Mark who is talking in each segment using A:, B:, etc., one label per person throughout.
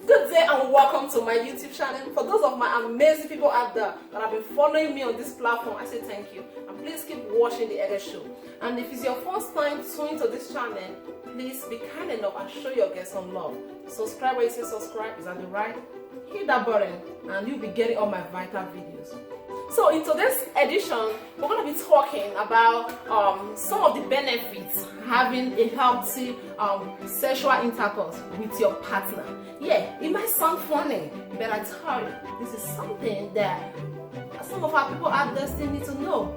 A: Good day and welcome to my YouTube channel. For those of my amazing people out there that have been following me on this platform, I say thank you. And please keep watching the Ege Show. And if it's your first time tuning to this channel, please be kind enough and show your guests some love. Subscribe where you say subscribe, is at the right. Hit that button and you'll be getting all my vital videos. So in today's edition, we're going to be talking about some of the benefits having a healthy sexual intercourse with your partner. Yeah, it might sound funny, but I tell you, this is something that some of our people out there still need to know.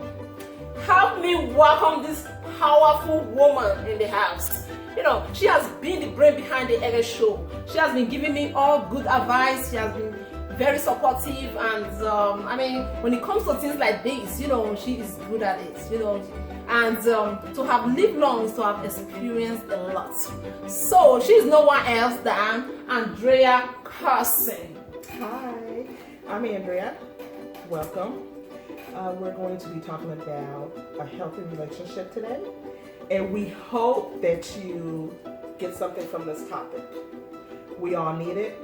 A: Help me welcome this powerful woman in the house. You know, she has been the brain behind the Ege Show. She has been giving me all good advice. She has been very supportive, and I mean, when it comes to things like this, you know, she is good at it, you know, and to have lived long is to have experienced a lot. So she's no one else than Andrea Carson.
B: Hi, I'm Andrea. Welcome. We're going to be talking about a healthy relationship today, and we hope that you get something from this topic. We all need it,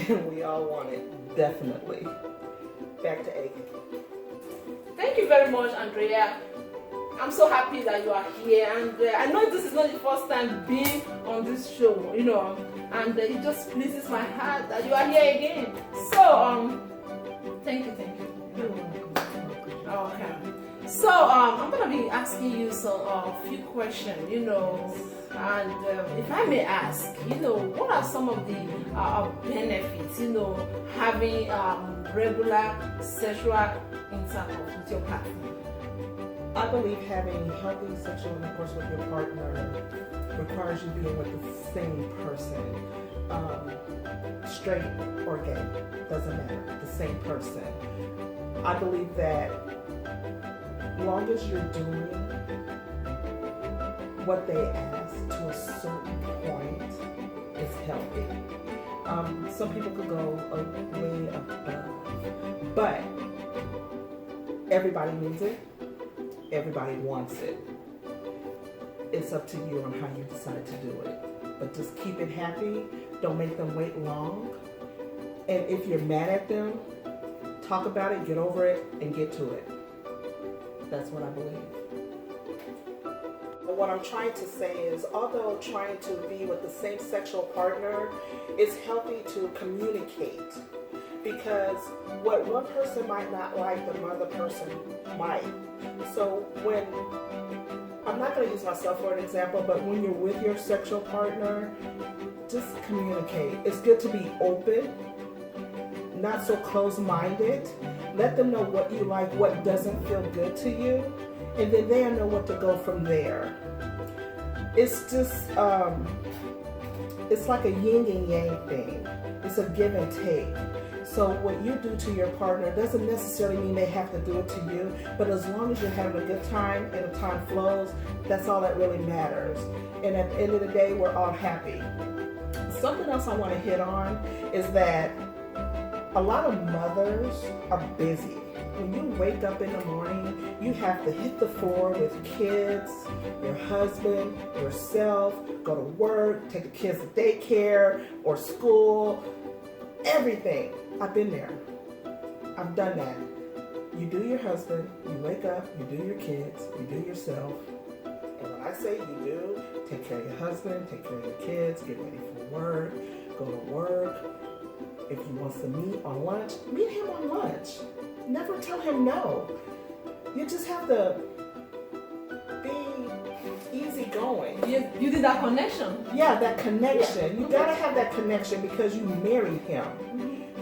B: and we all want it. Definitely. Back to Ege.
A: Thank you very much, Andrea. I'm so happy that you are here, and I know this is not the first time being on this show, you know, and it just pleases my heart that you are here again. So, thank you.
B: You're welcome.
A: Okay. So, I'm gonna be asking you some few questions, you know, and if I may ask, you know, what are some of the benefits, you know, having regular sexual intercourse with your partner?
B: I believe having healthy sexual intercourse with your partner requires you being with the same person. Straight or gay, doesn't matter, the same person. I believe that as long as you're doing what they ask to a certain point, is healthy. Some people could go way above, but everybody needs it. Everybody wants it. It's up to you on how you decide to do it. But just keep it happy. Don't make them wait long. And if you're mad at them, talk about it, get over it, and get to it. That's what I believe. What I'm trying to say is, although trying to be with the same sexual partner, it's healthy to communicate. Because what one person might not like, the other person might. So when, I'm not going to use myself for an example, but when you're with your sexual partner, just communicate. It's good to be open, not so close-minded. Let them know what you like, what doesn't feel good to you, and then they'll know what to go from there. It's just, it's like a yin and yang thing. It's a give and take. So what you do to your partner doesn't necessarily mean they have to do it to you, but as long as you're having a good time and the time flows, that's all that really matters. And at the end of the day, we're all happy. Something else I want to hit on is that a lot of mothers are busy. When you wake up in the morning, you have to hit the floor with kids, your husband, yourself, go to work, take the kids to daycare or school, everything. I've been there. I've done that. You do your husband, you wake up, you do your kids, you do yourself. And when I say you do, take care of your husband, take care of your kids, get ready for work, go to work. If he wants to meet on lunch, meet him on lunch. Never tell him no. You just have to be easygoing.
A: You did that connection.
B: Yeah, that connection. Yeah. You gotta have that connection because you married him.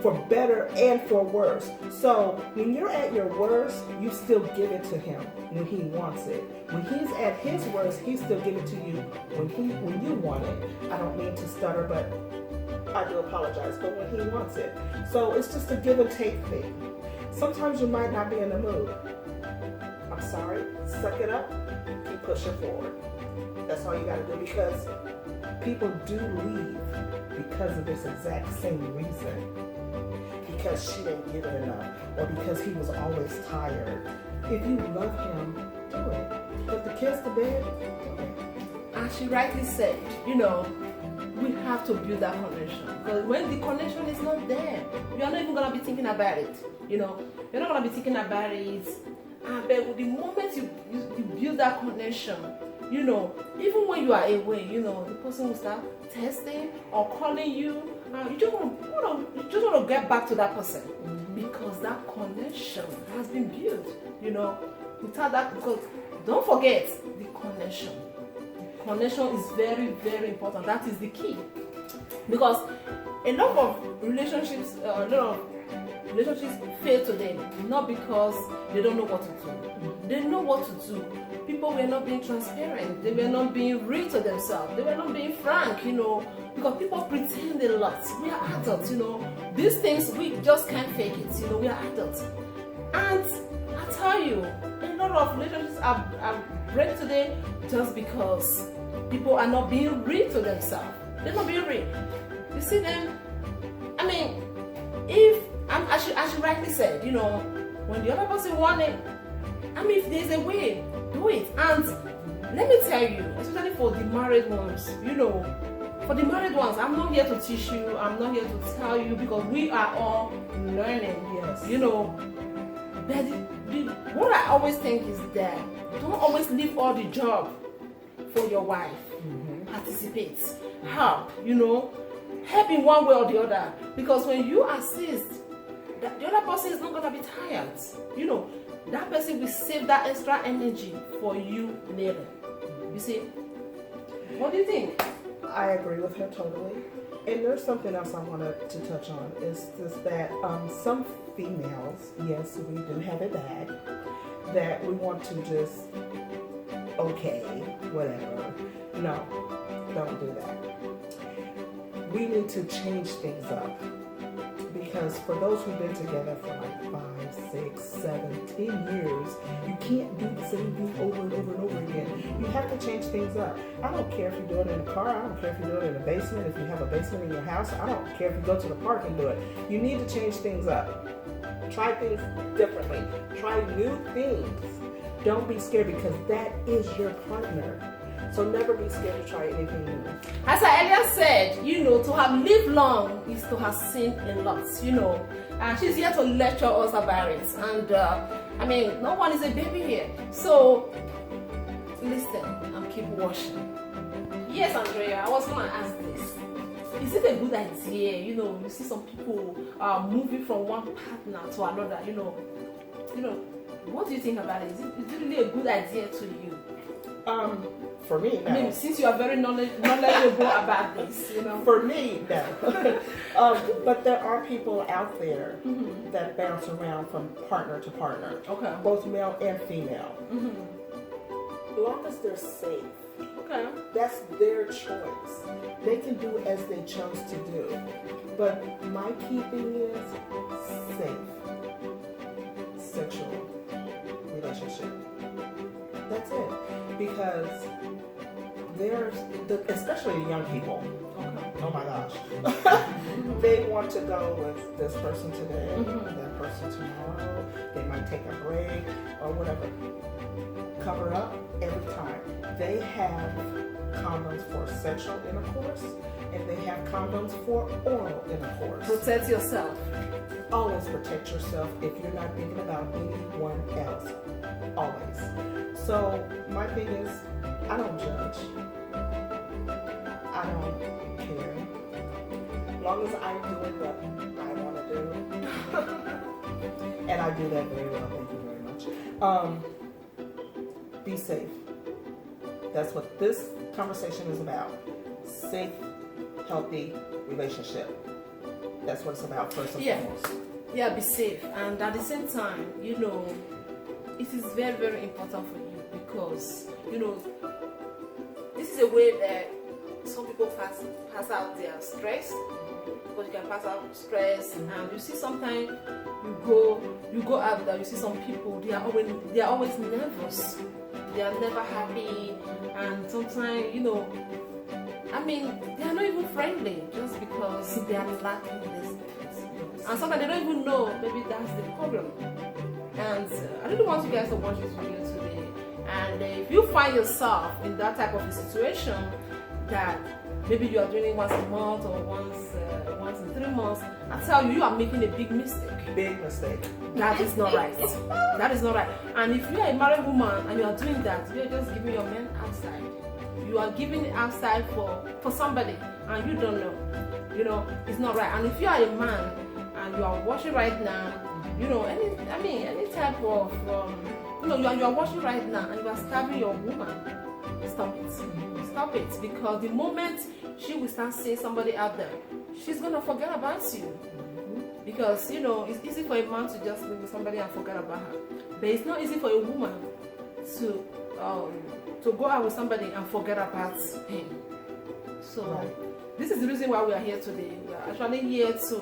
B: For better and for worse. So when you're at your worst, you still give it to him when he wants it. When he's at his worst, he still give it to you when you want it. I don't mean to stutter, but I do apologize, but when he wants it. So it's just a give and take thing. Sometimes you might not be in the mood. I'm sorry, suck it up, keep pushing forward. That's all you gotta do, because people do leave because of this exact same reason. Because she didn't give it enough, or because he was always tired. If you love him, do it. Put the kids to bed, do it.
A: And she rightly said, you know, we have to build that connection, because when the connection is not there, you are not even gonna be thinking about it. You know, you're not gonna be thinking about it. But the moment you build that connection, you know, even when you are away, you know, the person will start texting or calling you. You just want to get back to that person, because that connection has been built. You know, without that, because don't forget the connection. The connection is very, very important. That is the key, because a lot of relationships fail today, not because they don't know what to do. They know what to do. People were not being transparent. They were not being real to themselves. They were not being frank, you know, because people pretend a lot. We are adults, you know. These things, we just can't fake it, you know. We are adults. And I tell you, a lot of relationships are break today just because people are not being real to themselves. They're not being real. You see them? I mean, as you rightly said, you know, when the other person wants it, I mean, if there's a way, do it. And let me tell you, especially for the married ones, you know, for the married ones, I'm not here to teach you, I'm not here to tell you, because we are all learning,
B: Yes.
A: you know. But what I always think is that don't always leave all the job for your wife. Participate, help, you know, help in one way or the other, because when you assist, the other person is not going to be tired, you know. That person will save that extra energy for you later. You see? What do you think?
B: I agree with her totally. And there's something else I wanted to touch on, is just that some females, yes, we do have it bad, that we want to just, okay, whatever. No, don't do that. We need to change things up. Because for those who've been together for like 5, 6, 7, 10 years, you can't do the same thing over and over and over again. You have to change things up. I don't care if you do it in a car. I don't care if you do it in a basement. If you have a basement in your house, I don't care if you go to the park and do it. You need to change things up. Try things differently. Try new things. Don't be scared, because that is your partner. So never be scared to try anything new.
A: As I earlier said, you know, to have lived long is to have seen a lot, you know. And she's here to lecture us about it. And I mean, no one is a baby here. So listen and keep watching. Yes, Andrea, I was going to ask this. Is it a good idea? You know, you see some people moving from one partner to another, you know. What do you think about it? Is it really a good idea to you?
B: For me, no.
A: I mean, since you are very knowledgeable about this, you know.
B: For me, no. But there are people out there that bounce around from partner to partner.
A: Okay.
B: Both male and female. As long as they're safe.
A: Okay.
B: That's their choice. They can do as they chose to do. But my key thing is safe sexual relationship. That's it. Because especially young people, oh my gosh, they want to go with this person today, that person tomorrow. They might take a break or whatever. Cover up every time. They have condoms for sexual intercourse, and they have condoms for oral intercourse.
A: Protect yourself.
B: Always protect yourself if you're not thinking about anyone else. Always. So my thing is, I don't judge. I don't care. As long as I'm doing what I want to do. And I do that very well, thank you very much. Be safe. That's what this conversation is about. Safe, healthy relationship. That's what it's about first and foremost.
A: Yeah, be safe. And at the same time, you know, it is very, very important for you, because, you know, this is a way that some people pass out their stress, because you can pass out stress, and you see sometimes you go out there, you see some people, they are always nervous, they are never happy, and sometimes, you know, I mean, they are not even friendly just because they are lacking this. And sometimes they don't even know, maybe that's the problem. And I really want you guys to watch this video today. And if you find yourself in that type of a situation, that maybe you are doing it once a month or once in 3 months, I tell you, you are making a big mistake.
B: Big mistake.
A: That is not right. That is not right. And if you are a married woman and you are doing that, you are just giving your man outside. You are giving it outside for somebody and you don't know. You know, it's not right. And if you are a man and you are watching right now, you know, any type of you know, you are watching right now and you are starving your woman, stop it. Stop it, because the moment she will start seeing somebody out there, she's gonna forget about you. Because you know, it's easy for a man to just be with somebody and forget about her, but it's not easy for a woman to go out with somebody and forget about him. So this is the reason why we are here today. We are actually here to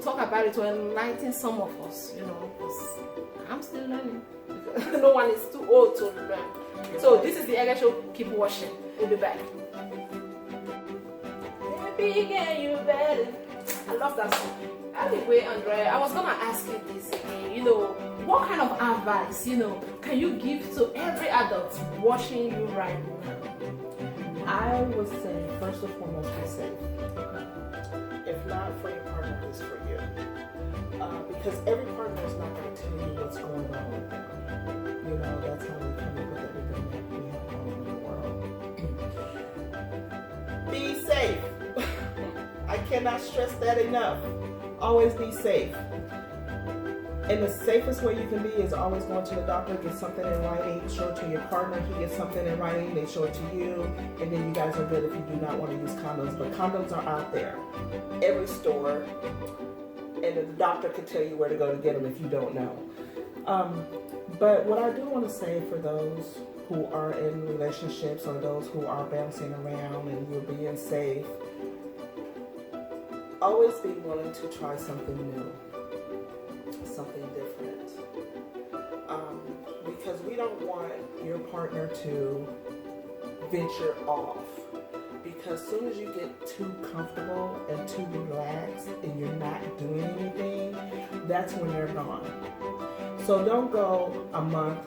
A: talk about it, to enlighten some of us, you know, because I'm still learning. No one is too old to learn. So this is the Ega Show. Keep watching. We'll be back. Baby girl, you better. I love that song. Anyway, Andrea, I was gonna ask you this again. You know, what kind of advice, you know, can you give to every adult watching you right now?
B: I would say, first and foremost, be safe. If not for your partner, it's for you. Because every partner is not going to tell you what's going on with them. You know, that's how we come up with everything that we have going on in the world. Be safe. I cannot stress that enough. Always be safe. And the safest way you can be is always going to the doctor, get something in writing, show it to your partner, he gets something in writing, they show it to you, and then you guys are good if you do not want to use condoms. But condoms are out there, every store, and the doctor can tell you where to go to get them if you don't know. But what I do want to say for those who are in relationships or those who are bouncing around and you're being safe, always be willing to try something new, something different. Because we don't want your partner to venture off. Because as soon as you get too comfortable and too relaxed and you're not doing anything, that's when they're gone. So don't go a month,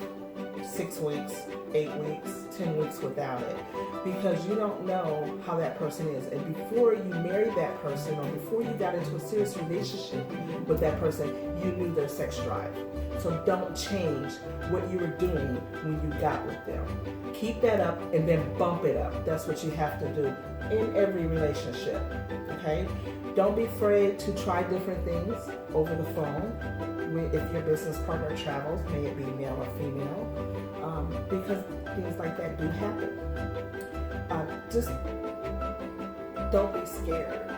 B: 6 weeks, 8 weeks, 10 weeks without it, because you don't know how that person is. And before you married that person or before you got into a serious relationship with that person, you knew their sex drive. So don't change what you were doing when you got with them. Keep that up and then bump it up. That's what you have to do in every relationship, okay? Don't be afraid to try different things over the phone. If your business partner travels, may it be male or female, because things like that do happen. Just don't be scared.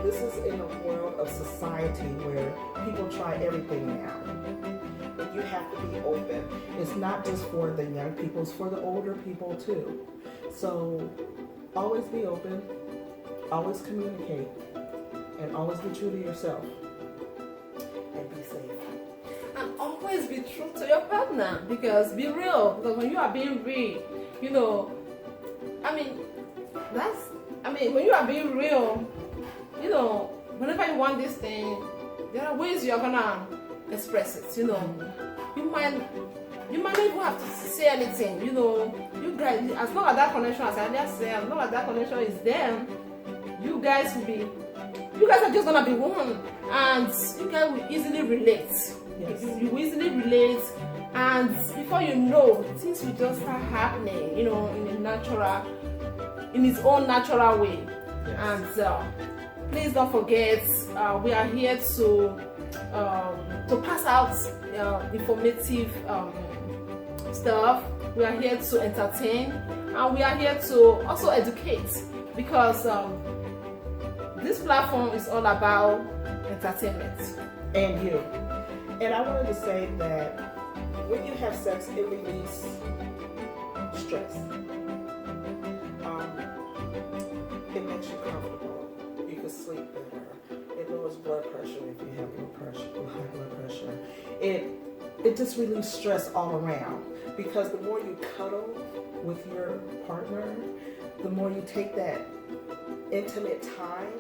B: This is in a world of society where people try everything now. And you have to be open. It's not just for the young people, it's for the older people too. So always be open, always communicate, and always be true to yourself. And be safe.
A: And always be true to your partner, because be real. Because when you are being real, you know, when you are being real, you know, whenever you want this thing, there are ways you're gonna express it. You know, you might not even have to say anything. You know, you guys, as long as that connection, as I just say, as long as that connection is there, you guys are just gonna be one, and you guys will easily relate.
B: Yes.
A: You will easily relate, and before you know, things will just start happening, you know, in its own natural way.
B: Yes.
A: And please don't forget, we are here to pass out informative stuff. We are here to entertain, and we are here to also educate, because this platform is all about entertainment.
B: And you. And I wanted to say that when you have sex, it relieves stress. It makes you comfortable. You can sleep better. It lowers blood pressure if you have high blood pressure. It just relieves stress all around, because the more you cuddle with your partner, the more you take that intimate time.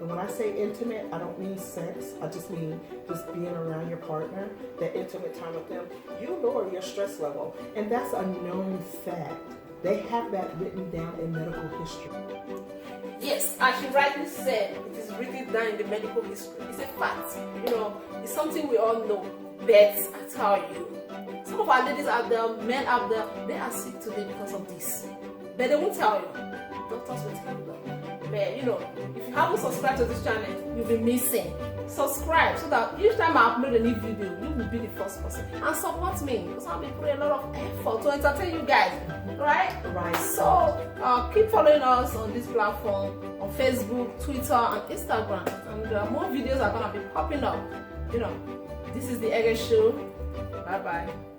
B: And when I say intimate, I don't mean sex. I just mean just being around your partner, that intimate time with them. You lower your stress level. And that's a known fact. They have that written down in medical history.
A: Yes, as she rightly said, it is written down in the medical history. It's a fact. It's something we all know. But I tell you, some of our ladies out there, men out there, they are sick today because of this. But they won't tell you. Doctors will tell you that. But if you haven't subscribed to this channel, you'll be missing. Subscribe so that each time I upload a new video, you will be the first person. And support me because I'll be putting a lot of effort to entertain you guys. Right. So keep following us on this platform, on Facebook, Twitter, and Instagram. And more videos are gonna be popping up. This is the Ege Show. Bye bye.